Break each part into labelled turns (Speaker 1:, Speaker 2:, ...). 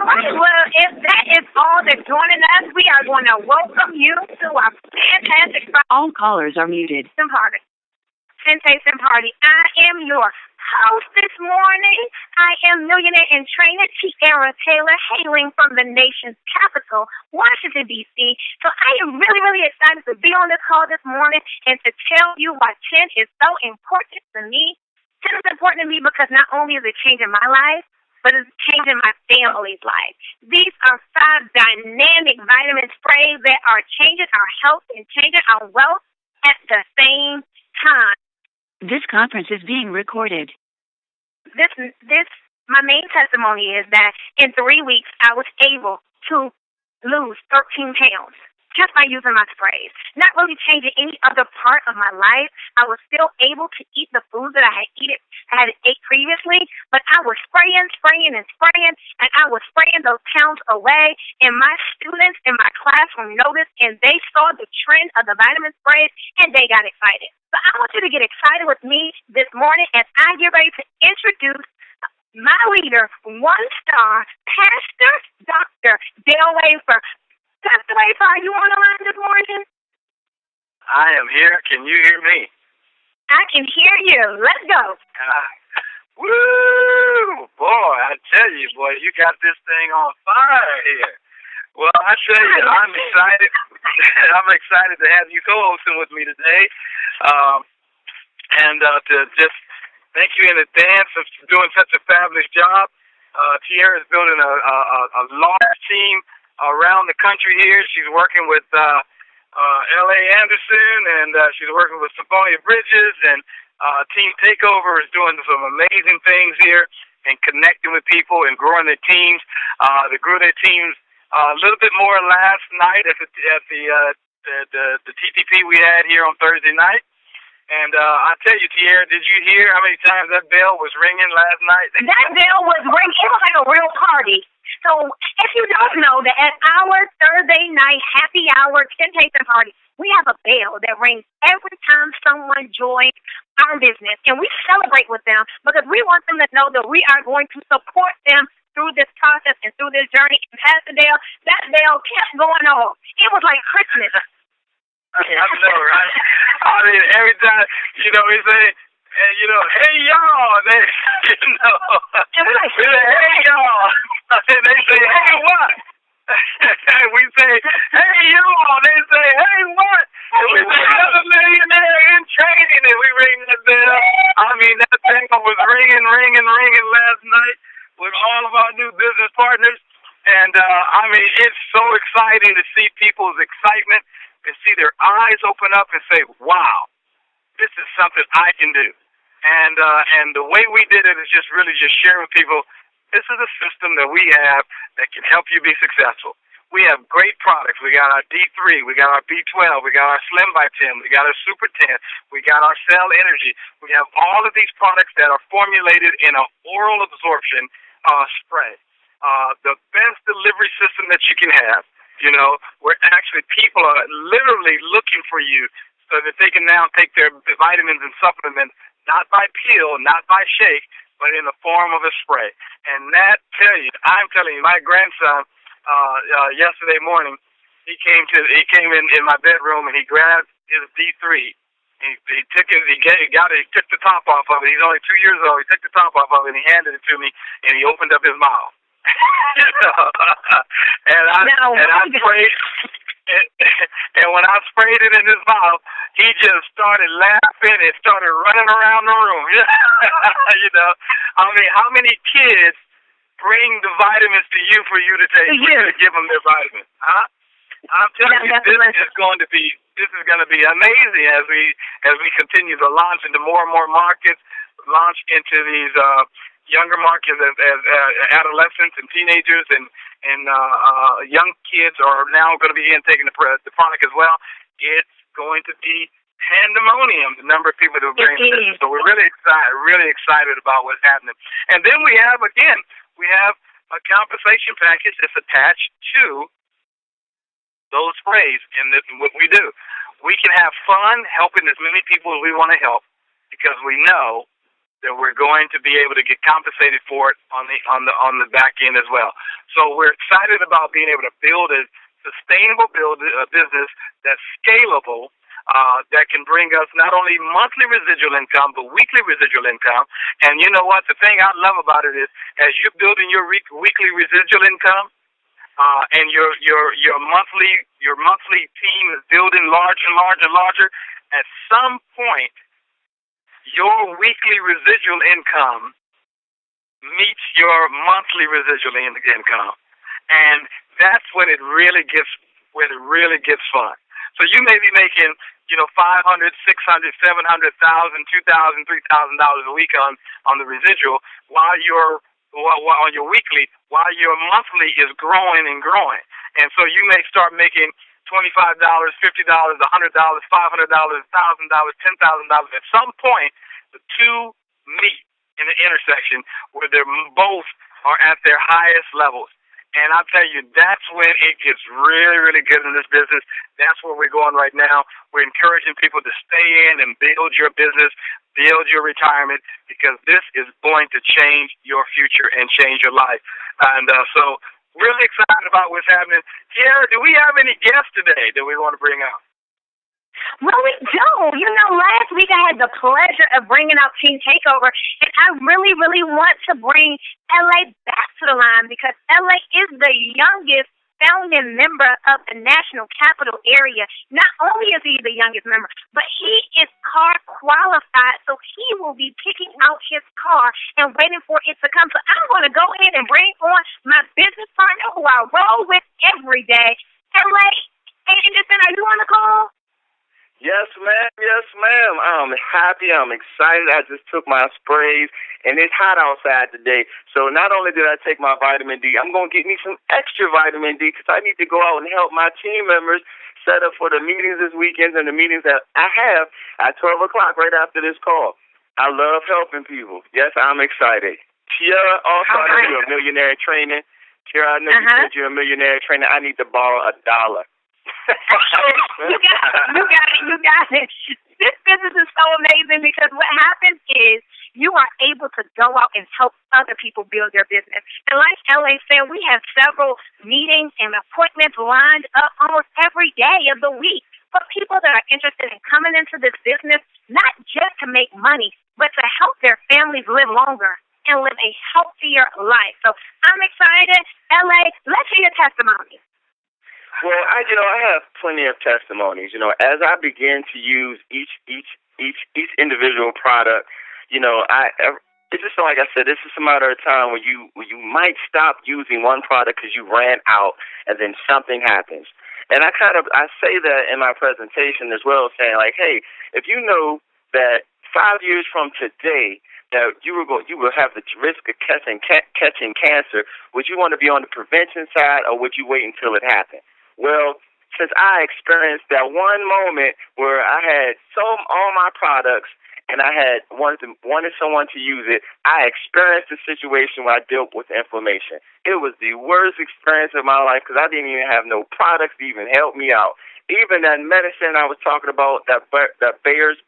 Speaker 1: All right, well, if that is all that's joining us, we are going to welcome you to our fantastic
Speaker 2: all callers are muted.
Speaker 1: Party. Sensation Party. I am your host this morning. I am millionaire and trainer Tiara Taylor, hailing from the nation's capital, Washington, D.C. So I am really, really excited to be on this call this morning and to tell you why 10 is so important to me. 10 is important to me because not only is it changing my life, but it's changing my family's life. These are 5 dynamic vitamin sprays that are changing our health and changing our wealth at the same time.
Speaker 2: This conference is being recorded.
Speaker 1: My main testimony is that in 3 weeks, I was able to lose 13 pounds just by using my sprays. Not really changing any other part of my life. I was still able to eat the food that I had ate previously, but I was spraying, and I was spraying those pounds away. And my students in my classroom noticed, and they saw the trend of the vitamin sprays, and they got excited. So I want you to get excited with me this morning as I get ready to introduce my leader, 1-star Pastor Dr. Dale Wafer. Pastor Wafer, are you on the line this morning?
Speaker 3: I am here. Can you hear me?
Speaker 1: I can hear you. Let's go.
Speaker 3: Woo! Boy, I tell you, boy, you got this thing on fire here. Well, I tell you, I'm excited. I'm excited to have you co-hosting with me today. And to just thank you in advance for doing such a fabulous job. Tiara is building a large team around the country here. She's working with L.A. Anderson, and she's working with Fibromyalgia Bridges, and Team Takeover is doing some amazing things here and connecting with people and growing their teams. They grew their teams a little bit more last night at the TTP we had here on Thursday night. And I tell you, Tiara, did you hear how many times that bell was ringing last night?
Speaker 1: That bell was ringing. It was like a real party. So if you don't know that at our Thursday night happy hour temptation party, we have a bell that rings every time someone joins our business. And we celebrate with them because we want them to know that we are going to support them through this process and through this journey. And Pastor Dale, that bell kept going off. It was like Christmas.
Speaker 3: I know, right? I mean, every time, we say, hey, y'all. They,
Speaker 1: and we're like,
Speaker 3: we say, hey, y'all. And they say, hey, what? We say, hey, y'all. They say, hey, what? And we say, another millionaire in training. And we ring that bell. I mean, that thing was ringing last night with all of our new business partners. And, it's so exciting to see people's excitement and see their eyes open up and say, wow, this is something I can do. And the way we did it is just sharing with people, this is a system that we have that can help you be successful. We have great products. We got our D3, we got our B12, we got our Slim by 10, we got our Super 10, we got our Cell Energy. We have all of these products that are formulated in an oral absorption spray. The best delivery system that you can have. Where actually people are literally looking for you so that they can now take their vitamins and supplements, not by pill, not by shake, but in the form of a spray. And I'm telling you, my grandson, yesterday morning, he came in my bedroom and he grabbed his D3. He took it, he took the top off of it. He's only 2 years old. He took the top off of it and he handed it to me and he opened up his mouth. And I sprayed, and when I sprayed it in his mouth, he just started laughing and started running around the room. How many kids bring the vitamins to you for you to take, to give them their vitamins? Huh? I'm telling you, this is going to be amazing as we continue to launch into more and more markets, launch into these younger markets as adolescents and teenagers and young kids are now going to be taking the product as well. It's going to be pandemonium, the number of people that will bring this. So we're really excited about what's happening. And then we have a compensation package that's attached to those sprays in what we do. We can have fun helping as many people as we want to help because we know that we're going to be able to get compensated for it on the back end as well. So we're excited about being able to build a sustainable business that's scalable, that can bring us not only monthly residual income, but weekly residual income. And you know what? The thing I love about it is, as you're building your weekly residual income, and your monthly team is building larger and larger and larger, at some point, your weekly residual income meets your monthly residual income, and that's when it really gets fun. So you may be making, $500, $600, $700,000, $2,000, $3,000 a week on the residual, while on your weekly, while your monthly is growing and growing. And so you may start making $25, $50, $100, $500, $1,000, $10,000. At some point, the two meet in the intersection where they both are at their highest levels. And I'll tell you, that's when it gets really, really good in this business. That's where we're going right now. We're encouraging people to stay in and build your business, build your retirement, because this is going to change your future and change your life. And so really excited about what's happening. Tiara, do we have any guests today that we want to bring out?
Speaker 1: Well, we do. Last week I had the pleasure of bringing out Team Takeover, and I really, really want to bring LA back to the line, because LA is the youngest founding member of the National Capital Area. Not only is he the youngest member, but he is car qualified, so he will be picking out his car and waiting for it to come. So I'm going to go ahead and bring on my business partner who I roll with every day. LA, Anderson, are you on the call?
Speaker 4: Yes, ma'am. Yes, ma'am. I'm happy. I'm excited. I just took my sprays, and it's hot outside today. So not only did I take my vitamin D, I'm going to get me some extra vitamin D, because I need to go out and help my team members set up for the meetings this weekend and the meetings that I have at 12 o'clock right after this call. I love helping people. Yes, I'm excited. Tiara, also, I know you're a millionaire in training. Tiara, I know you said you're a millionaire in training. I need to borrow $1.
Speaker 1: You got it. This business is so amazing, because what happens is you are able to go out and help other people build their business. And like LA said, we have several meetings and appointments lined up almost every day of the week for people that are interested in coming into this business, not just to make money, but to help their families live longer and live a healthier life. So I'm excited. LA, let's hear your testimony.
Speaker 4: Well, I have plenty of testimonies. As I begin to use each individual product, it's just like I said, this is a matter of time when you might stop using one product because you ran out, and then something happens. And I say that in my presentation as well, saying like, hey, if you know that 5 years from today that you will have the risk of catching cancer, would you want to be on the prevention side, or would you wait until it happened? Well, since I experienced that one moment where I had all my products and I had wanted someone to use it, I experienced a situation where I dealt with inflammation. It was the worst experience of my life, because I didn't even have no products to even help me out. Even that medicine I was talking about, that Bayer's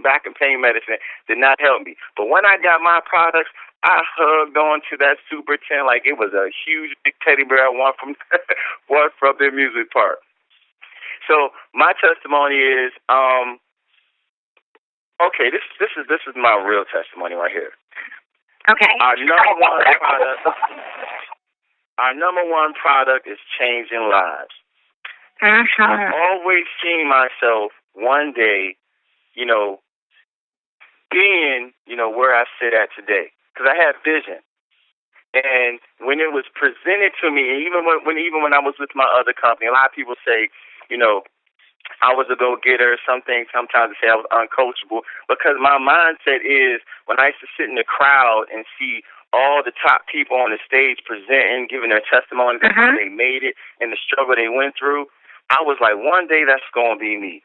Speaker 4: back and pain medicine, did not help me. But when I got my products, I hugged on to that Super 10 like it was a huge big teddy bear I won from the amusement park. So my testimony is, this is my real testimony right here.
Speaker 1: Okay.
Speaker 4: Our number one product is changing lives. I've always seen myself one day, being, where I sit at today. Because I had vision, and when it was presented to me, even when I was with my other company, a lot of people say, I was a go-getter. Sometimes they say I was uncoachable, because my mindset is, when I used to sit in the crowd and see all the top people on the stage presenting, giving their testimony of how they made it and the struggle they went through, I was like, one day that's going to be me.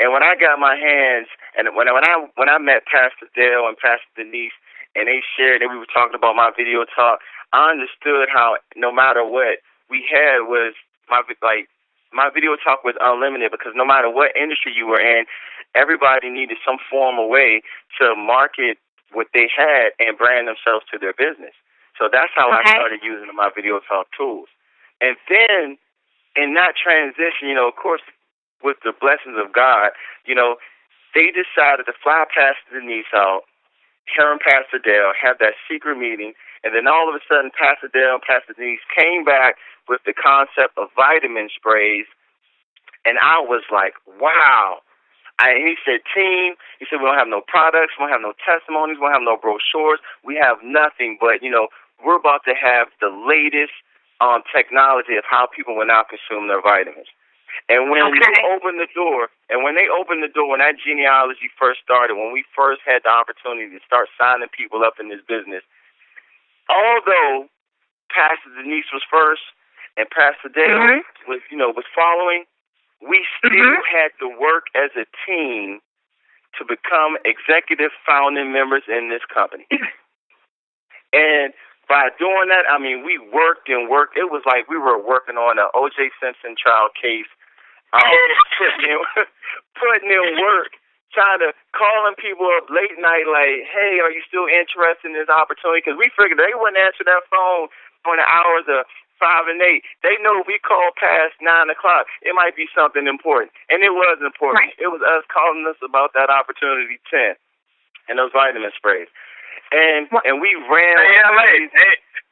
Speaker 4: And when I got my hands, and when I met Pastor Dale and Pastor Denise, and they shared, and we were talking about my video talk, I understood how no matter what we had was my video talk was unlimited, because no matter what industry you were in, everybody needed some form of way to market what they had and brand themselves to their business. So that's how I
Speaker 1: Okay.
Speaker 4: started using my video talk tools. And then in that transition, you know, of course, with the blessings of God, you know, they decided to fly Pastor Denise out, her and Pastor Dale, have that secret meeting, and then all of a sudden Pastor Dale and Pastor Denise came back with the concept of vitamin sprays, and I was like, wow. And he said, team, he said, we don't have no products, we don't have no testimonies, we don't have no brochures, we have nothing, but, you know, we're about to have the latest technology of how people will now consume their vitamins. And when they opened the door, when that genealogy first started, when we first had the opportunity to start signing people up in this business, although Pastor Denise was first and Pastor Dale was following, we still had to work as a team to become executive founding members in this company. And by doing that, I mean, we worked and worked. It was like we were working on an O.J. Simpson trial case, putting in work, trying to calling people up late night like, hey, are you still interested in this opportunity? Because we figured they wouldn't answer that phone on the hours of 5 and 8. They know if we call past 9 o'clock, it might be something important. And it was important. Right. It was us calling us about that opportunity 10 and those vitamin sprays. And we ran.
Speaker 3: Hey, LA.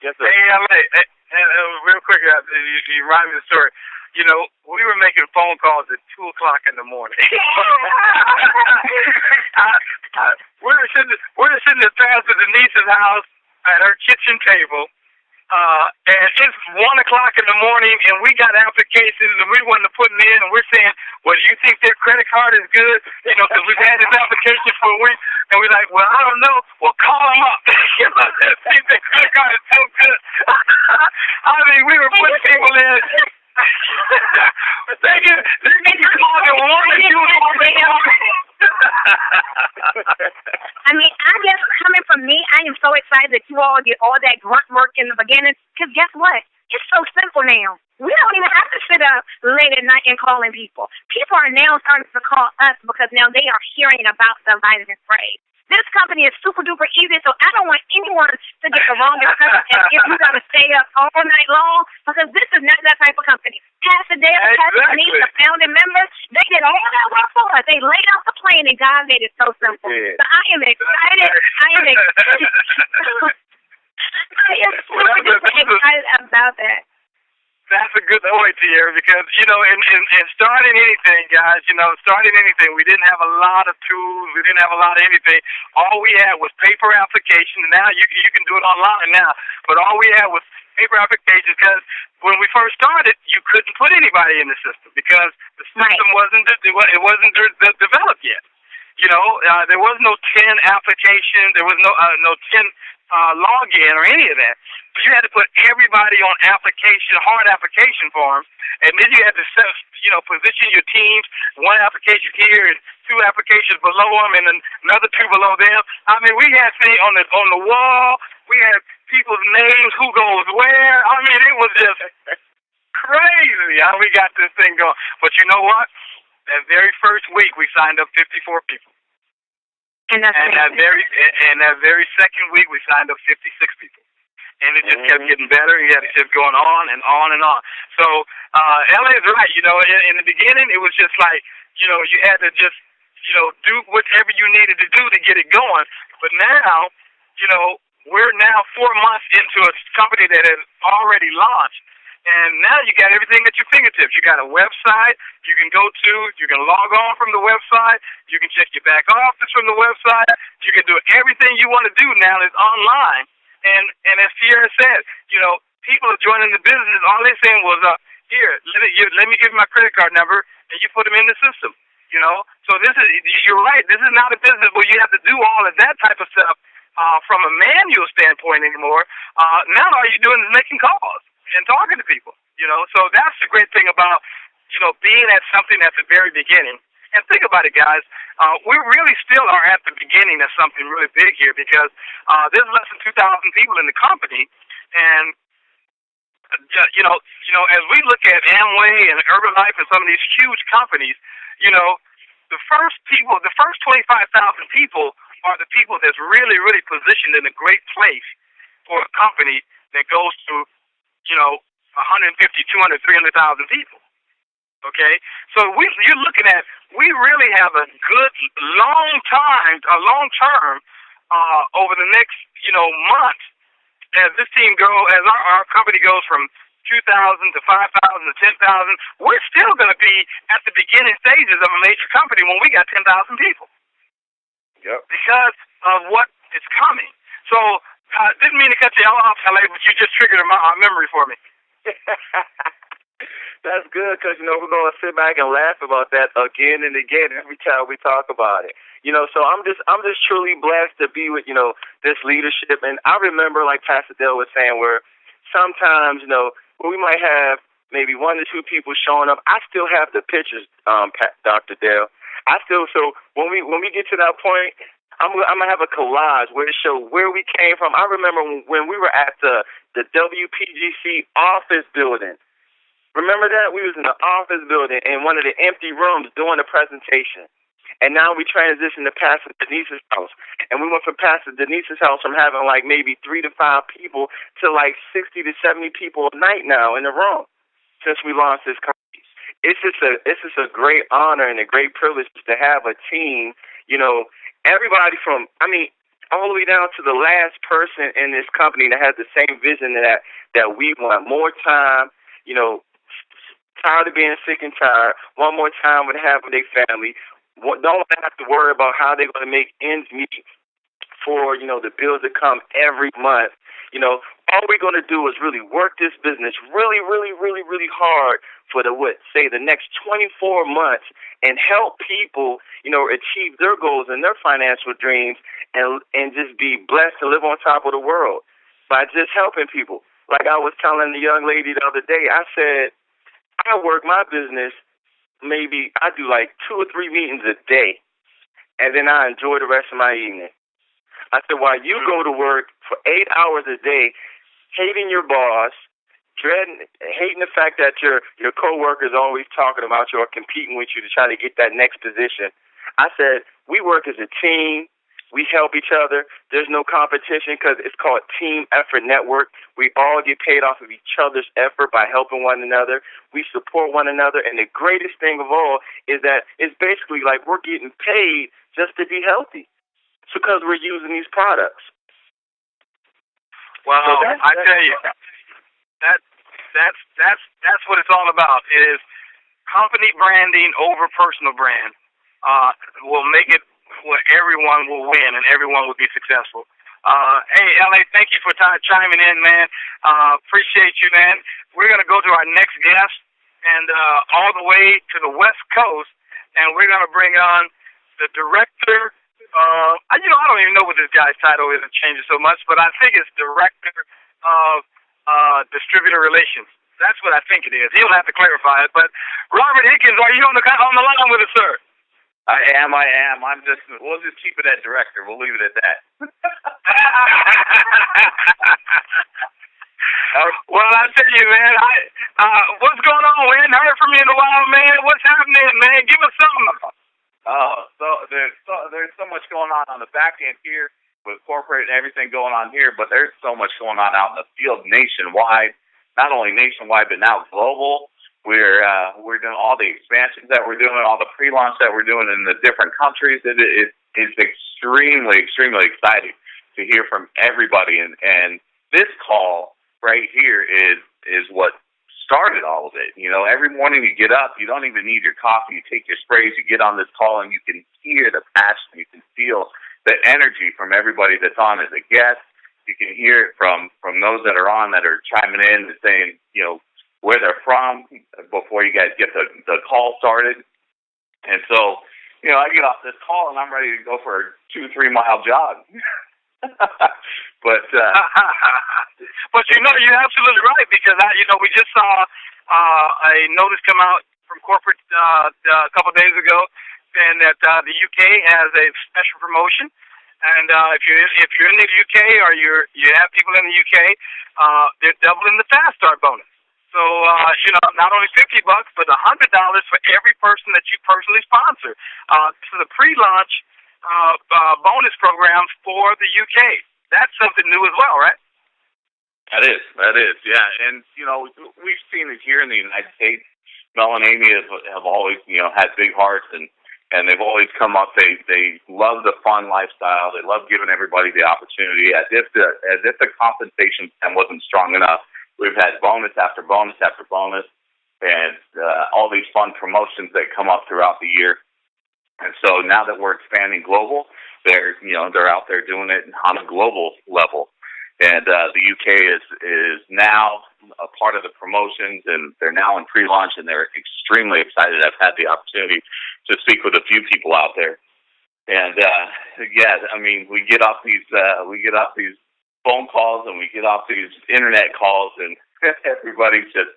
Speaker 4: Yes, sir.
Speaker 3: Hey, LA. Real quick, you remind me of the story. You know, we were making phone calls at 2 o'clock in the morning. We're sitting at Pastor Denise's house at her kitchen table, and it's 1 o'clock in the morning, and we got applications, and we wanted to put them in, and we're saying, well, do you think their credit card is good? You know, because we've had this application for a week, and we're like, well, I don't know. Well, call them up. See if their credit card is so good. I mean, we were putting people in. They can call them 1 or 2
Speaker 1: I mean, I guess coming from me, I am so excited that you all did all that grunt work in the beginning. Because guess what? It's so simple now. We don't even have to sit up late at night and calling people. People are now starting to call us because now they are hearing about the vitamin spray. This company is super duper easy, so I don't want anyone to get the wrong impression if you got to stay up all night long, because this is not that type of company. Pastor Dale, Pastor Denise, the founding members, they did all that work for us. They laid out the plan, and God made it so simple. Yeah. So I am excited. I am super duper excited about that.
Speaker 3: That's a good point, Tierra, because, you know, in starting anything, guys, you know, we didn't have a lot of tools. We didn't have a lot of anything. All we had was paper applications. Now you can do it online now, but all we had was paper applications, because when we first started, you couldn't put anybody in the system because the system wasn't developed yet. You know, there was no 10 application. There was no 10 login or any of that. But you had to put everybody on hard application forms, and then you had to set, you know, position your teams, 1 application here and 2 applications below them, and then another 2 below them. I mean, we had things on the wall. We had people's names, who goes where. I mean, it was just crazy how we got this thing going. But you know what? That very first week, we signed up 54 people. And that very second week, we signed up 56 people. And it just kept getting better. You had to keep going on and on and on. So LA is right. You know, in the beginning, it was just like, you know, you had to just, you know, do whatever you needed to do to get it going. But now, you know, we're now 4 months into a company that has already launched. And now you got everything at your fingertips. You got a website you can go to. You can log on from the website. You can check your back office from the website. You can do everything you want to do now is online. And as Tierra said, you know, people are joining the business. All they're saying was, here, let me give you my credit card number, and you put them in the system. You know, so you're right. This is not a business where you have to do all of that type of stuff from a manual standpoint anymore. Now all you're doing is making calls and talking to people. You know, so that's the great thing about, you know, being at something at the very beginning. And think about it, guys. We really still are at the beginning of something really big here, because there's less than 2,000 people in the company, and you know, as we look at Amway and Herbalife and some of these huge companies, you know, the first 25,000 people are the people that's really, really positioned in a great place for a company that goes to, 150, 200, 300,000 people. Okay? So you're looking at, we really have a good long term over the next, months as this team as our company goes from 2,000 to 5,000 to 10,000, we're still going to be at the beginning stages of a major company when we got 10,000 people.
Speaker 4: Yep.
Speaker 3: Because of what is coming. So, didn't mean to cut you off, LA, but you just triggered a memory for me.
Speaker 4: That's good because, we're going to sit back and laugh about that again and again every time we talk about it. So I'm just truly blessed to be with, this leadership. And I remember, like Pastor Dale was saying, where sometimes, where we might have maybe 1 to 2 people showing up, I still have the pictures, Dr. Dale. So when we get to that point, I'm gonna have a collage where it shows where we came from. I remember when we were at the WPGC office building. Remember that? We was in the office building in one of the empty rooms doing a presentation. And now we transitioned to Pastor Denise's house. And we went from Pastor Denise's house from having like maybe 3 to 5 people to like 60 to 70 people a night now in the room since we launched this company. It's just a great honor and a great privilege to have a team, everybody from, all the way down to the last person in this company that has the same vision that we want. More time, tired of being sick and tired, one more time with having their family. Don't have to worry about how they're going to make ends meet for, the bills that come every month. All we're going to do is really work this business really, really, really, really hard for the next 24 months and help people, achieve their goals and their financial dreams and just be blessed to live on top of the world by just helping people. Like I was telling the young lady the other day, I said, I work my business, maybe I do like 2 or 3 meetings a day, and then I enjoy the rest of my evening. I said, while you go to work for 8 hours a day, hating your boss, hating the fact that your coworkers always talking about you or competing with you to try to get that next position. I said, we work as a team. We help each other. There's no competition because it's called Team Effort Network. We all get paid off of each other's effort by helping one another. We support one another. And the greatest thing of all is that it's basically like we're getting paid just to be healthy. It's because we're using these products.
Speaker 3: Well, so I tell you, that's what it's all about. It is company branding over personal brand will make it where everyone will win and everyone will be successful. Hey, LA, thank you for chiming in, man. Appreciate you, man. We're going to go to our next guest and all the way to the West Coast, and we're going to bring on the director. I don't even know what this guy's title is. It changes so much, but I think it's director of distributor relations. That's what I think it is. He'll have to clarify it. But Robert Hickens, are you on the line with us, sir?
Speaker 5: I am. We'll just keep it at director. We'll leave it at that.
Speaker 3: Well, I tell you, man, what's going on? We hadn't heard from you in a while, man. What's happening, man? Give us something.
Speaker 5: So there's so much going on the back end here with corporate and everything going on here, but there's so much going on out in the field nationwide. Not only nationwide, but now global. We're doing all the expansions that we're doing, all the pre-launch that we're doing in the different countries. It's extremely, extremely exciting to hear from everybody. And this call right here is what started all of it. Every morning you get up, you don't even need your coffee. You take your sprays, you get on this call, and you can hear the passion. You can feel the energy from everybody that's on as a guest. You can hear it from those that are on that are chiming in and saying, where they're from before you guys get the call started. And so, I get off this call and I'm ready to go for a 2-3 mile jog. But
Speaker 3: you're absolutely right, because we just saw a notice come out from corporate a couple of days ago, and that the UK has a special promotion. And if you're in the UK or you have people in the UK, they're doubling the Fast Start bonus. So not only $50, but $100 for every person that you personally sponsor. This is a pre-launch bonus programs for the UK. That's something new as well, right?
Speaker 5: That is, yeah. And, we've seen it here in the United States. Mel and Amy have always, had big hearts, and they've always come up. They love the fun lifestyle. They love giving everybody the opportunity. As if the compensation plan wasn't strong enough, we've had bonus after bonus after bonus, and all these fun promotions that come up throughout the year. And so now that we're expanding global, they're out there doing it on a global level. And the UK is now a part of the promotions, and they're now in pre-launch, and they're extremely excited. I've had the opportunity to speak with a few people out there, and we get off these phone calls, and we get off these internet calls, and everybody's just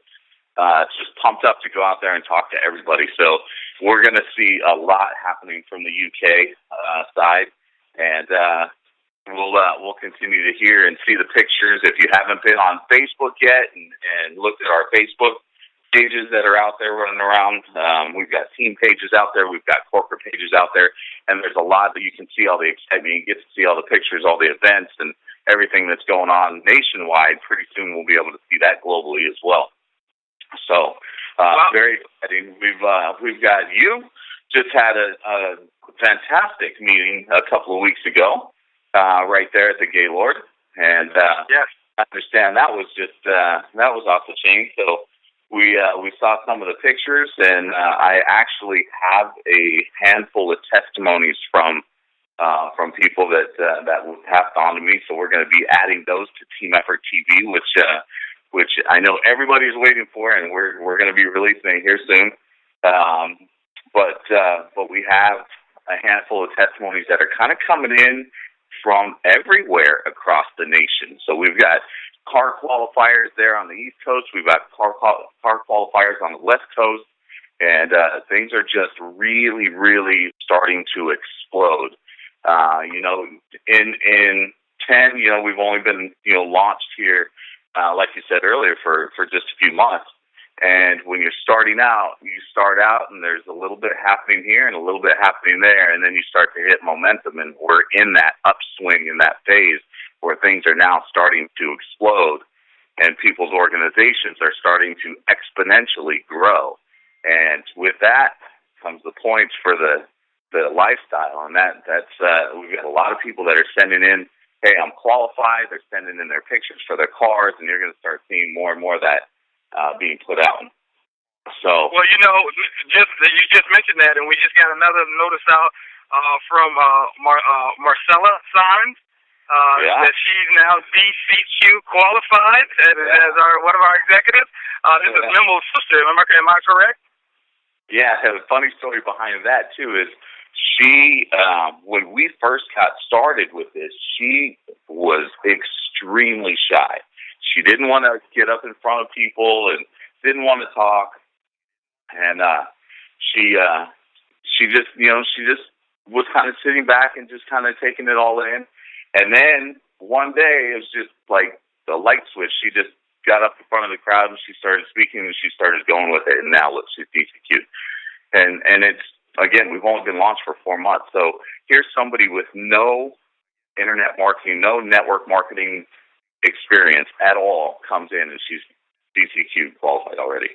Speaker 5: pumped up to go out there and talk to everybody. So we're going to see a lot happening from the UK side, and we'll continue to hear and see the pictures. If you haven't been on Facebook yet and looked at our Facebook pages that are out there running around, we've got team pages out there, we've got corporate pages out there, and there's a lot that you can see all the excitement. You get to see all the pictures, all the events, and everything that's going on nationwide. Pretty soon we'll be able to see that globally as well. So very exciting. We've got you just had a fantastic meeting a couple of weeks ago. Right there at the Gaylord, and
Speaker 3: yes,
Speaker 5: I understand that was off the chain. So we saw some of the pictures, and I actually have a handful of testimonies from people that passed on to me. So we're going to be adding those to Team Effort TV, which I know everybody's waiting for, and we're going to be releasing it here soon. But we have a handful of testimonies that are kind of coming in from everywhere across the nation. So we've got car qualifiers there on the East Coast. We've got car qualifiers on the West Coast. And things are just really, really starting to explode. In 10, we've only been, launched here, like you said earlier, for just a few months. And when you're starting out, you start out and there's a little bit happening here and a little bit happening there, and then you start to hit momentum, and we're in that upswing, in that phase where things are now starting to explode, and people's organizations are starting to exponentially grow. And with that comes the points for the lifestyle, and that's we've got a lot of people that are sending in, hey, I'm qualified. They're sending in their pictures for their cars, and you're going to start seeing more and more of that being put out. So,
Speaker 3: well, you just mentioned that, and we just got another notice out from Marcella Simons that she's now DCQ qualified as one of our executives. This is Memo's sister. Am I correct?
Speaker 5: Yeah, a funny story behind that too is she, when we first got started with this, she was extremely shy. She didn't want to get up in front of people and didn't want to talk. And she just was kind of sitting back and just kind of taking it all in. And then one day it was just like the light switch. She just got up in front of the crowd and she started speaking and she started going with it. And now look, she's DCQ. And it's, again, we've only been launched for 4 months. So here's somebody with no internet marketing, no network marketing experience at all comes in, and she's DCQ qualified already.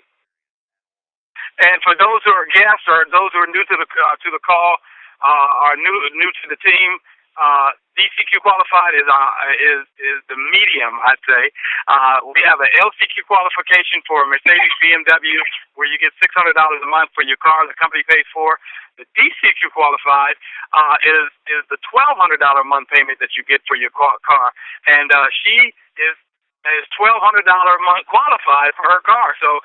Speaker 3: And for those who are guests or those who are new to the call, are new to the team, DCQ qualified is the medium, I'd say. We have an LCQ qualification for Mercedes, BMW, where you get $600 a month for your car the company pays for. The DCQ qualified is the $1,200 a month payment that you get for your car, and she is $1,200 a month qualified for her car. So,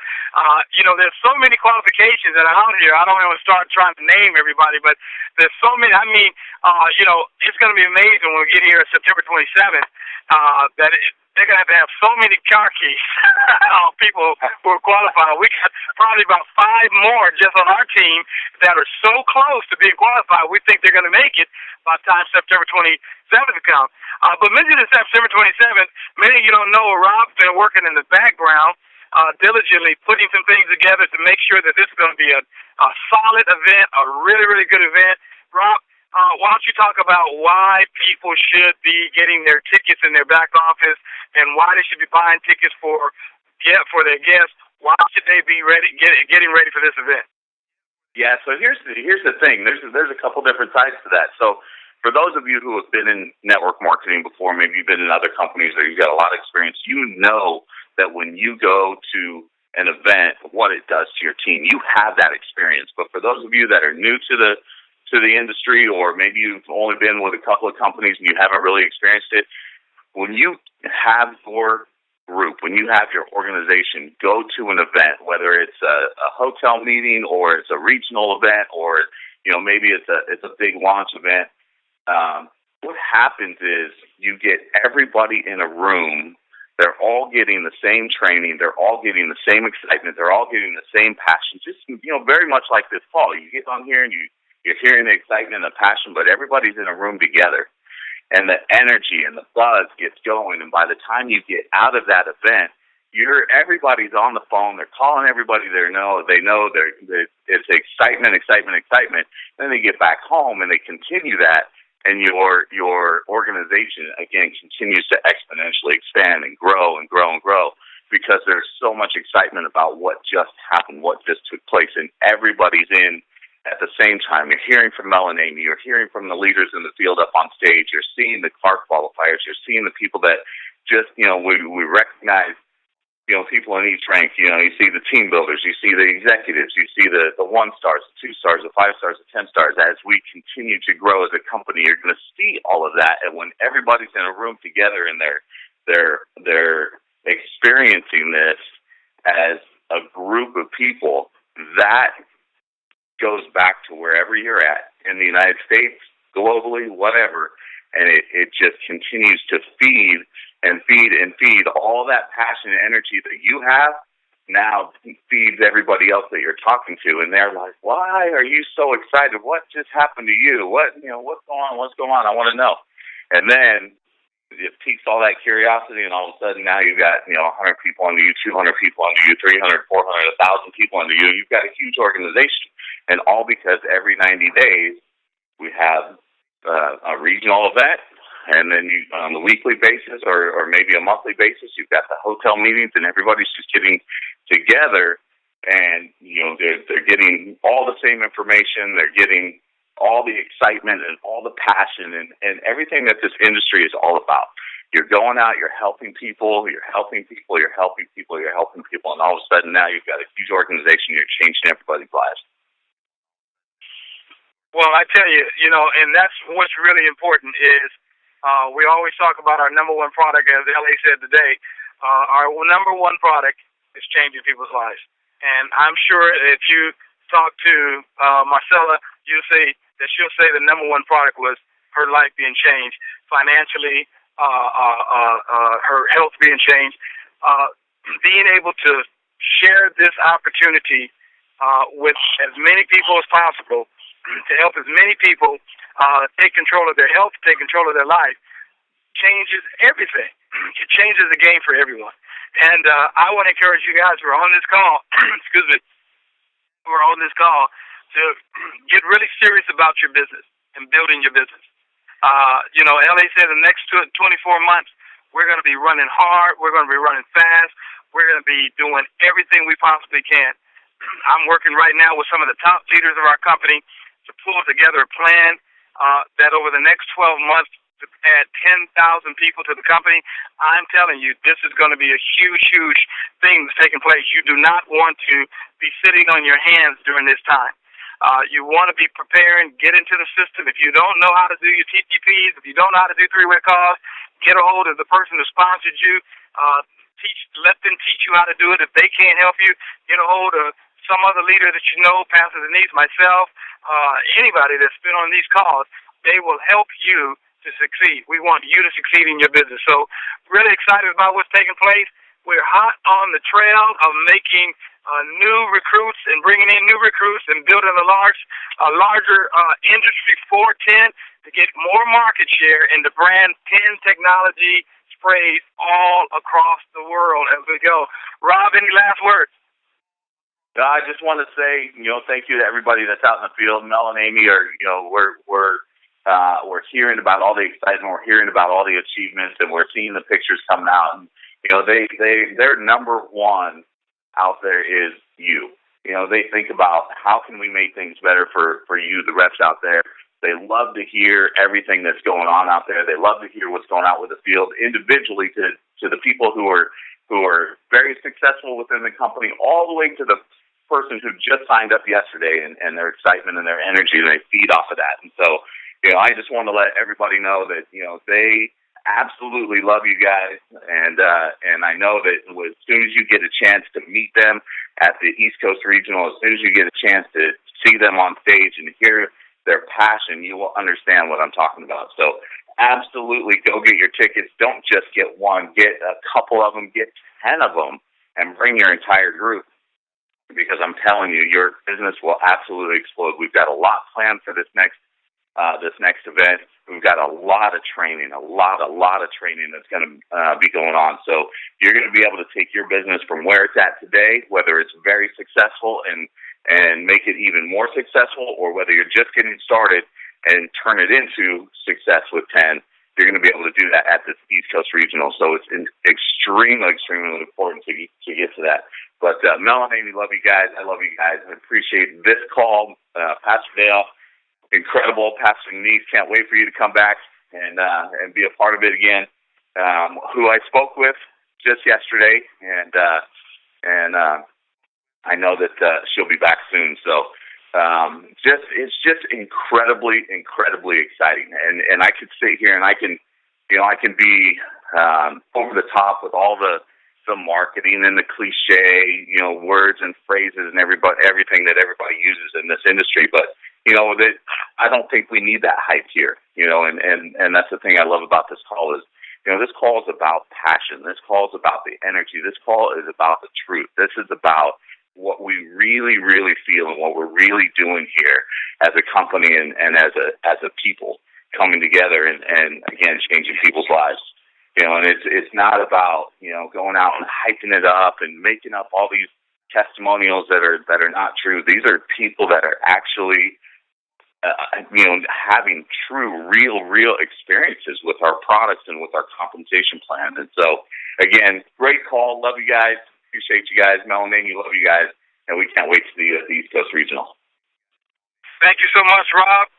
Speaker 3: there's so many qualifications that are out here. I don't want to start trying to name everybody, but there's so many. I mean, it's going to be amazing when we get here September 27th that they're going to have so many car keys people who are qualified. We got probably about 5 more just on our team that are so close to being qualified. We think they're going to make it by the time September 27th comes. But mentioning September 27th, many of you don't know, Rob's been working in the background diligently putting some things together to make sure that this is going to be a solid event, a really, really good event. Rob, why don't you talk about why people should be getting their tickets in their back office and why they should be buying tickets for their guests? Why should they be getting ready for this event?
Speaker 5: Yeah, so here's the thing. There's a couple different sides to that. So for those of you who have been in network marketing before, maybe you've been in other companies or you've got a lot of experience, you know that when you go to an event, what it does to your team. You have that experience. But for those of you that are new to the industry, or maybe you've only been with a couple of companies and you haven't really experienced it, when you have your group, when you have your organization go to an event, whether it's a hotel meeting or it's a regional event or maybe it's a big launch event, what happens is you get everybody in a room. They're all getting the same training. They're all getting the same excitement. They're all getting the same passion. Just very much like this call. You get on here and you're hearing the excitement and the passion, but everybody's in a room together. And the energy and the buzz gets going. And by the time you get out of that event, everybody's on the phone. They're calling everybody they know. It's excitement. Then they get back home and they continue that. And your organization, again, continues to exponentially expand and grow and grow and grow because there's so much excitement about what just happened, what just took place, and everybo's in at the same time. You're hearing from Mel and Amy. You're hearing from the leaders in the field up on stage. You're seeing the car qualifiers. You're seeing the people that just, we recognize, people in each rank. You see the team builders. You see the executives. You see the 1-stars, the 2-stars, the 5-stars, the 10-stars. As we continue to grow as a company, you're going to see all of that. And when everybody's in a room together and they're experiencing this as a group of people, that goes back to wherever you're at in the United States, globally, whatever, and it just continues to feed and feed and feed. All that passion and energy that you have now feeds everybody else that you're talking to, and they're like, "Why are you so excited? What just happened to you? What's going on? I want to know." And then it piques all that curiosity, and all of a sudden now you've got 100 people under you, 200 people under you, 300, 400, 1,000 people under you. You've got a huge organization. And all because every 90 days we have a regional event, and then on a weekly basis or maybe a monthly basis, you've got the hotel meetings, and everybody's just getting together, and they're getting all the same information. They're getting all the excitement and all the passion and everything that this industry is all about. You're going out, you're helping people, and all of a sudden now you've got a huge organization. You're changing everybody's lives.
Speaker 3: Well, I tell you, and that's what's really important is we always talk about our number one product, as L.A. said today. Our number one product is changing people's lives. And I'm sure if you talk to Marcella, you'll say that she'll say the number one product was her life being changed financially, her health being changed. Being able to share this opportunity with as many people as possible to help as many people take control of their health, take control of their life, changes everything. It changes the game for everyone. And I want to encourage you guys who are on this call, who are on this call, to get really serious about your business and building your business. LA said the next 24 months, we're going to be running hard. We're going to be running fast. We're going to be doing everything we possibly can. I'm working right now with some of the top leaders of our company to pull together a plan that over the next 12 months to add 10,000 people to the company. I'm telling you, this is going to be a huge, huge thing that's taking place. You do not want to be sitting on your hands during this time. You want to be preparing, get into the system. If you don't know how to do your TTPs, if you don't know how to do three-way calls, get a hold of the person who sponsored you. Let them teach you how to do it. If they can't help you, get a hold of some other leader that you know, Pastor Denise, myself, anybody that's been on these calls. They will help you to succeed. We want you to succeed in your business. So really excited about what's taking place. We're hot on the trail of making new recruits and bringing in new recruits and building a larger industry 410 to get more market share in the brand 10 technology sprays all across the world as we go. Rob, any last words?
Speaker 5: I just want to say, thank you to everybody that's out in the field. Mel and Amy are, we're we're hearing about all the excitement, we're hearing about all the achievements, and we're seeing the pictures coming out. And their number one out there is you. They think about how can we make things better for you, the reps out there. They love to hear everything that's going on out there. They love to hear what's going on with the field individually to the people who are very successful within the company, all the way to the person who just signed up yesterday and their excitement and their energy, and they feed off of that. And so, I just want to let everybody know that, they absolutely love you guys. And I know that as soon as you get a chance to meet them at the East Coast Regional, as soon as you get a chance to see them on stage and hear their passion, you will understand what I'm talking about. So absolutely go get your tickets. Don't just get one. Get a couple of them. Get 10 of them and bring your entire group, because I'm telling you, your business will absolutely explode. We've got a lot planned for this next event. We've got a lot of training, a lot of training that's going to be going on. So you're going to be able to take your business from where it's at today, whether it's very successful and make it even more successful, or whether you're just getting started and turn it into success with 10. You're going to be able to do that at the East Coast Regional. So it's extremely important to get to that. But Mel and Amy, love you guys. I love you guys. I appreciate this call. Pastor Dale, incredible. Pastor Denise, can't wait for you to come back and be a part of it again. Who I spoke with just yesterday, and I know that she'll be back soon. So it's just incredibly exciting. And I could sit here and I can be over the top with all the marketing and the cliche, words and phrases and everything that everybody uses in this industry. But that I don't think we need that hype here. And that's the thing I love about this call is, this call is about passion. This call is about the energy. This call is about the truth. This is about what we really feel and what we're really doing here as a company and as a people coming together and again, changing people's lives. And it's not about, going out and hyping it up and making up all these testimonials that are not true. These are people that are actually, having true, real experiences with our products and with our compensation plan. And so, again, great call. Love you guys. Appreciate you guys. Mel and Amy, love you guys. And we can't wait to the East Coast Regional.
Speaker 3: Thank you so much, Rob.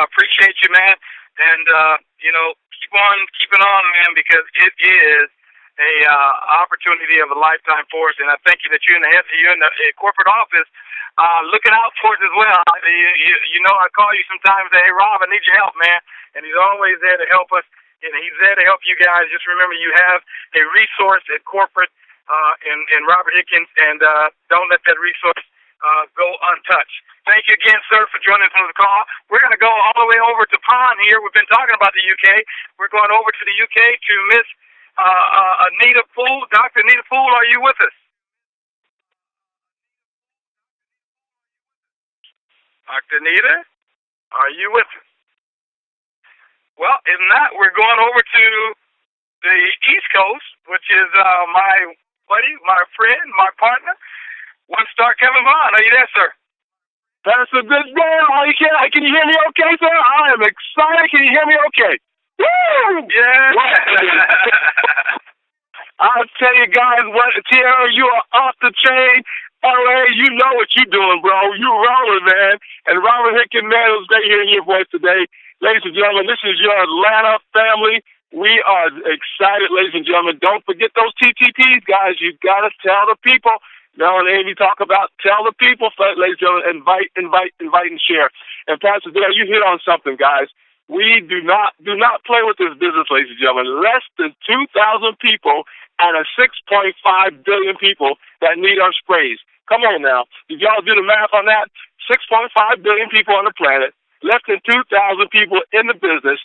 Speaker 3: Appreciate you, man. And, keep on keeping on, man, because it is a opportunity of a lifetime for us. And I thank you that you're in the corporate office looking out for us as well. I call you sometimes and say, hey, Rob, I need your help, man. And he's always there to help us, and he's there to help you guys. Just remember, you have a resource at corporate in Robert Hickens, and don't let that resource go untouched. Thank you again, sir, for joining us on the call. We're going to go all the way over to Pond here. We've been talking about the UK. We're going over to the UK to Miss Anita Poole. Dr. Anita Poole, are you with us? Dr. Anita, are you with us? Well, if not, we're going over to the East Coast, which is my buddy, my friend, my partner, One Star Kevin Vaughn. Are you there, sir?
Speaker 6: Pastor Good Day. Can you hear me okay, sir? I am excited. Can you hear me okay? Woo!
Speaker 3: Yeah.
Speaker 6: I'll tell you guys what, Tierra, you are off the chain. LA, you know what you're doing, bro. You rolling, man. And Robert Hickens, man, it was great hearing your voice today. Ladies and gentlemen, this is your Atlanta family. We are excited, ladies and gentlemen. Don't forget those TTTs, guys. You got to tell the people. Mel and Amy talk about tell the people, ladies and gentlemen, invite, and share. And Pastor Dale, you hit on something, guys. We do not play with this business, ladies and gentlemen. Less than 2,000 people out of 6.5 billion people that need our sprays. Come on now. Did y'all do the math on that? 6.5 billion people on the planet, less than 2,000 people in the business.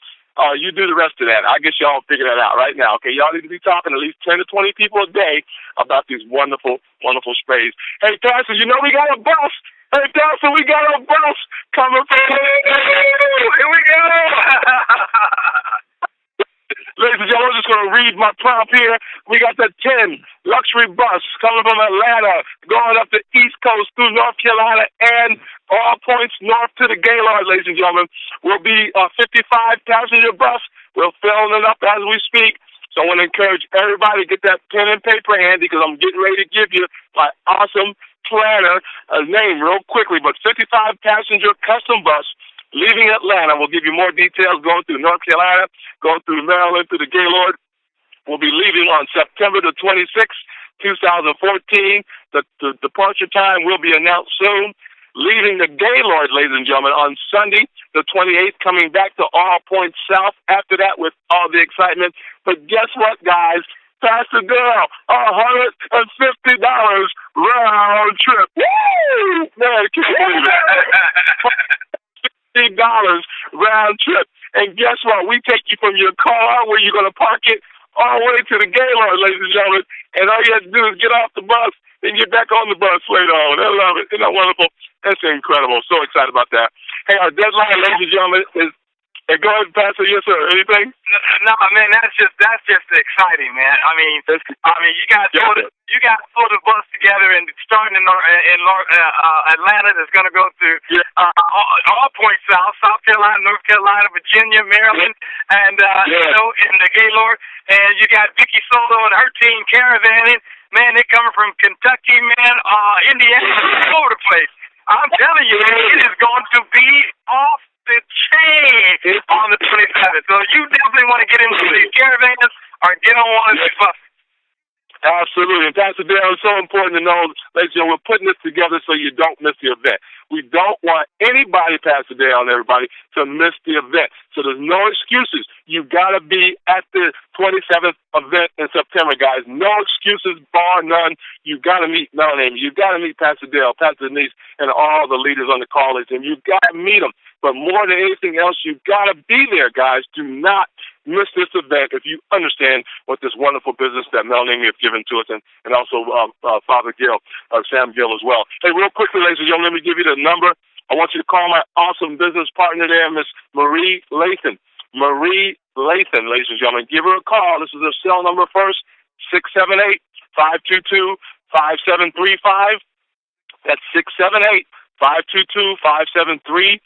Speaker 6: You do the rest of that. I guess y'all figure that out right now. Okay, y'all need to be talking at least 10 to 20 people a day about these wonderful, wonderful sprays. Hey, Pastor, you know we got a bus. Hey, Pastor, we got a bus coming from
Speaker 3: Here we go.
Speaker 6: Ladies and gentlemen, I'm just going to read my prompt here. We got the 10 luxury bus coming from Atlanta, going up the East Coast through North Carolina and All Points north to the Gaylord, ladies and gentlemen, will be a 55-passenger bus. We're filling it up as we speak. So I want to encourage everybody to get that pen and paper handy because I'm getting ready to give you my awesome planner name real quickly. But 55-passenger custom bus leaving Atlanta. We'll give you more details going through North Carolina, going through Maryland to the Gaylord. We'll be leaving on September the 26th, 2014. The departure time will be announced soon. Leaving the Gaylord, ladies and gentlemen, on Sunday, the 28th, coming back to All Points South after that with all the excitement. But guess what, guys? Pastor Dale, $150 round trip. Woo! Man, can't believe it. $50 round trip. And guess what? We take you from your car where you're going to park it all the way to the Gaylord, ladies and gentlemen. And all you have to do is get off the bus and get back on the bus later on. I love it. Isn't that wonderful? That's incredible. So excited about that. Hey, our deadline, ladies and gentlemen, is go ahead, Pastor. Yes, sir. Anything?
Speaker 3: No, man. That's just exciting, man. I mean, you guys put the bus together and starting in Atlanta. That's going to go through all points South Carolina, North Carolina, Virginia, Maryland, and in the Gaylord. And you got Vicky Soto and her team caravanning. Man, they're coming from Kentucky, man, Indiana, all over the place. I'm telling you, man, it is going to be off the chain on the 27th. So you definitely want to get into these caravans or get on one of these buses.
Speaker 6: Absolutely. And Pastor Dale, it's so important to know, ladies and gentlemen, we're putting this together so you don't miss the event. We don't want anybody, Pastor Dale and everybody, to miss the event. So there's no excuses. You've got to be at the 27th event in September, guys. No excuses, bar none. You've got to meet Melanie. You've got to meet Pastor Dale, Pastor Denise, and all the leaders on the college. And you've got to meet them. But more than anything else, you've got to be there, guys. Do not miss this event if you understand what this wonderful business that Melanie has given to us, and also Father Gill, Sam Gill as well. Hey, real quickly, ladies and gentlemen, let me give you the number. I want you to call my awesome business partner there, Miss Marie Lathan. Marie Lathan, ladies and gentlemen. Give her a call. This is her cell number first, 678-522-5735. That's 678-522-5735.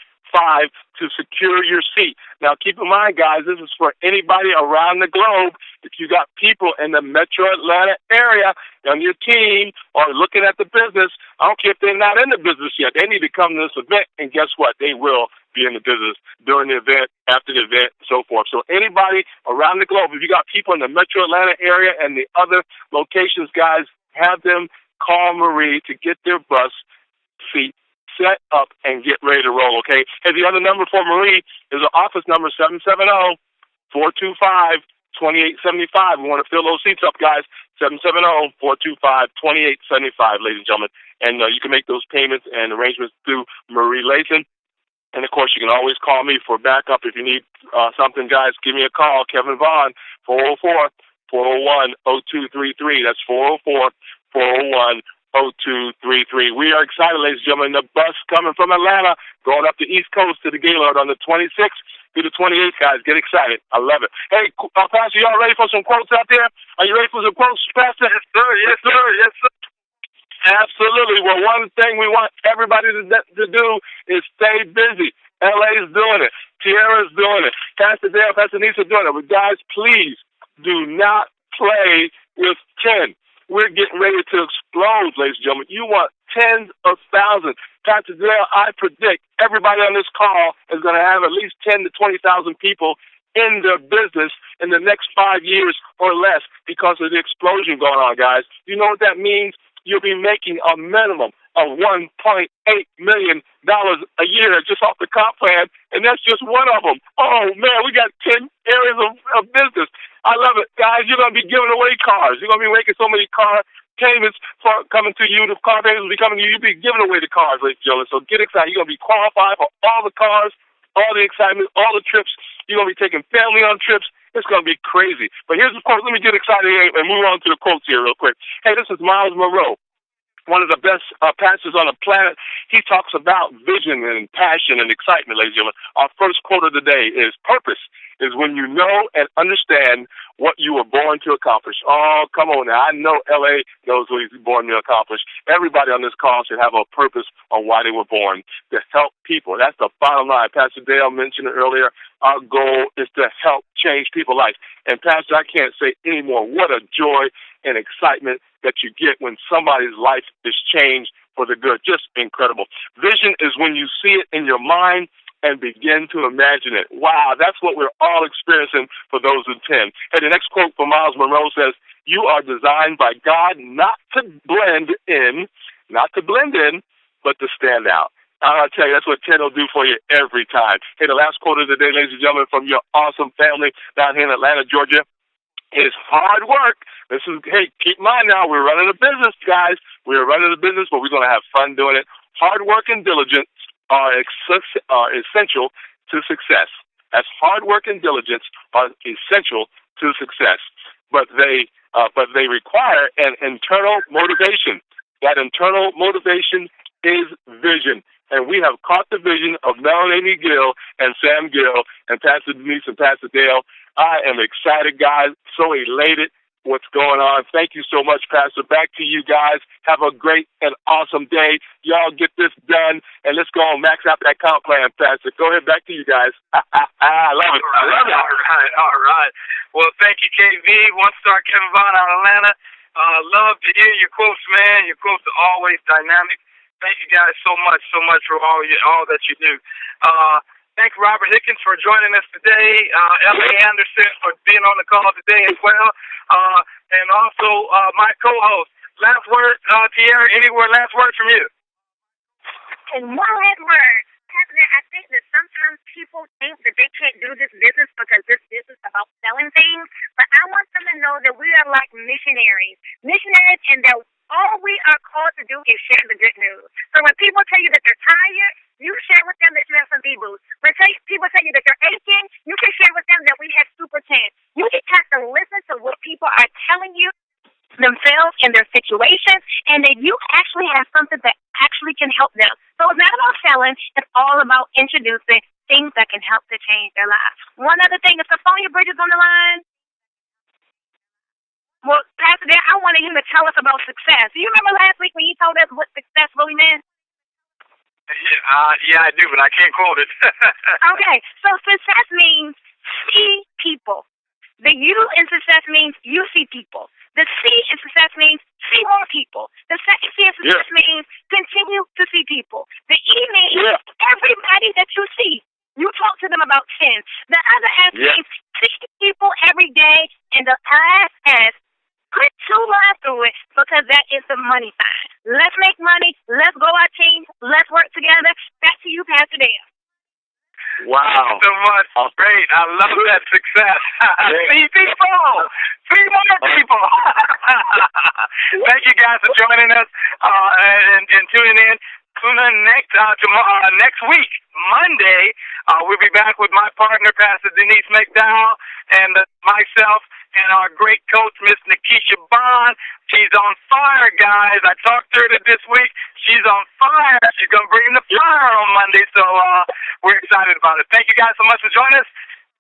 Speaker 6: To secure your seat. Now, keep in mind, guys, this is for anybody around the globe. If you got people in the metro Atlanta area on your team or looking at the business, I don't care if they're not in the business yet. They need to come to this event, and guess what? They will be in the business during the event, after the event, and so forth. So anybody around the globe, if you got people in the metro Atlanta area and the other locations, guys, have them call Marie to get their bus seat set up and get ready to roll, okay? Hey, the other number for Marie is the office number, 770-425-2875. We want to fill those seats up, guys. 770-425-2875, ladies and gentlemen. And you can make those payments and arrangements through Marie Lathan. And, of course, you can always call me for backup if you need something, guys. Give me a call, Kevin Vaughn, 404-401-0233. That's 404-401-0233. We are excited, ladies and gentlemen. The bus coming from Atlanta, going up the East Coast to the Gaylord on the 26th through the 28th, guys. Get excited. I love it. Hey, Pastor, y'all ready for some quotes out there? Are you ready for some quotes, Pastor?
Speaker 3: Yes, sir. Yes, sir. Yes, sir.
Speaker 6: Absolutely. Well, one thing we want everybody to do is stay busy. LA's doing it. Tierra's doing it. Pastor Dale, Pastor Denise are doing it. But, guys, please do not play with 10. We're getting ready to explode, ladies and gentlemen. You want tens of thousands. Pastor Dale, I predict everybody on this call is going to have at least 10 to 20,000 people in their business in the next 5 years or less because of the explosion going on, guys. You know what that means? You'll be making a minimum of $1.8 million a year just off the comp plan, and that's just one of them. Oh, man, we got 10 areas of business. I love it. Guys, you're going to be giving away cars. You're going to be making so many car payments for coming to you. The car payments will be coming to you. You'll be giving away the cars, ladies and gentlemen. So get excited. You're going to be qualified for all the cars, all the excitement, all the trips. You're going to be taking family on trips. It's going to be crazy. But here's the quote. Let me get excited and move on to the quotes here real quick. Hey, this is Miles Monroe, one of the best pastors on the planet. he talks about vision and passion and excitement, ladies and gentlemen. Our first quote of the day is purpose is when you know and understand what you were born to accomplish. Oh, come on now. I know L.A. knows what he's born to accomplish. Everybody on this call should have a purpose on why they were born, to help people. That's the bottom line. Pastor Dale mentioned it earlier. Our goal is to help change people's lives. And, Pastor, I can't say anymore. What a joy and excitement that you get when somebody's life is changed for the good. Just incredible. Vision is when you see it in your mind and begin to imagine it. Wow, that's what we're all experiencing for those who attend. And the next quote from Miles Monroe says, you are designed by God not to blend in, but to stand out. I'll tell you, that's what 10 will do for you every time. Hey, the last quote of the day, ladies and gentlemen, from your awesome family down here in Atlanta, Georgia, is hard work. Hey, keep in mind now, we're running a business, guys. We're running a business, but we're going to have fun doing it. Hard work and diligence are essential to success. As hard work and diligence are essential to success, but they require an internal motivation. That internal motivation is vision. And we have caught the vision of Melanie Gill and Sam Gill and Pastor Denise and Pastor Dale. I am excited, guys, so elated what's going on. Thank you so much, Pastor. Back to you guys. Have a great and awesome day. Y'all get this done, and let's go and max out that comp plan, Pastor. Go ahead, back to you guys. I love it. I love it.
Speaker 3: All right. Well, thank you, KB. One star Kevin Vaughn out of Atlanta. Love to hear your quotes, man. Your quotes are always dynamic. Thank you guys so much for all that you do. Thank Robert Hickens for joining us today. L.A. Anderson for being on the call today as well. And also my co-host. Last word, Tierra, last word from you.
Speaker 1: And one last word. I think that sometimes people think that they can't do this business because this business is about selling things. But I want them to know that we are like missionaries. Missionaries, and that all we are called to do is share the good news. So when people tell you that they're tired, you share with them that you have some V-boots. When people tell you that they're aching, you can share with them that we have Super 10. You just have to listen to what people are telling you themselves and their situations, and that you actually have something that actually can help them. So it's not about selling, it's all about introducing things that can help to change their lives. One other thing, is Sophia Bridges on the line? Well, Pastor Dan, I wanted him to tell us about success. Do you remember last week when he told us what success really meant?
Speaker 3: Yeah, I do, but I can't quote it.
Speaker 1: Okay, so success means see people. The U in success means you see people. The C in success means see more people. The second C in success means continue to see people. The E means everybody that you see, you talk to them about sin. The other S means see people every day. And the last S, put two lines through it because that is the money sign. Let's make money. Let's go our team. Let's work together. Back to you, Pastor Dale.
Speaker 3: Wow. Thank you so much. Great. I love that success. See people. See more people. Thank you guys for joining us and tuning in. Tune in next week, Monday. We'll be back with my partner, Pastor Denise McDowell, and myself, and our great coach, Miss Nikisha Bond. She's on fire, guys. I talked to her this week. She's on fire. She's going to bring the fire on Monday, so we're excited about it. Thank you guys so much for joining us.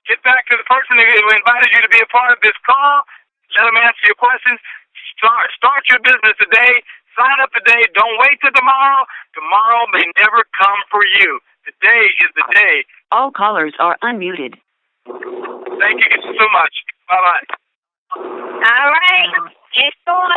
Speaker 3: Get back to the person who invited you to be a part of this call. Let them answer your questions. Start your business today. Sign up today. Don't wait till tomorrow. Tomorrow may never come for you. Today is the day.
Speaker 2: All callers are unmuted.
Speaker 3: Thank you so much. Bye-bye.
Speaker 1: All right. It's on.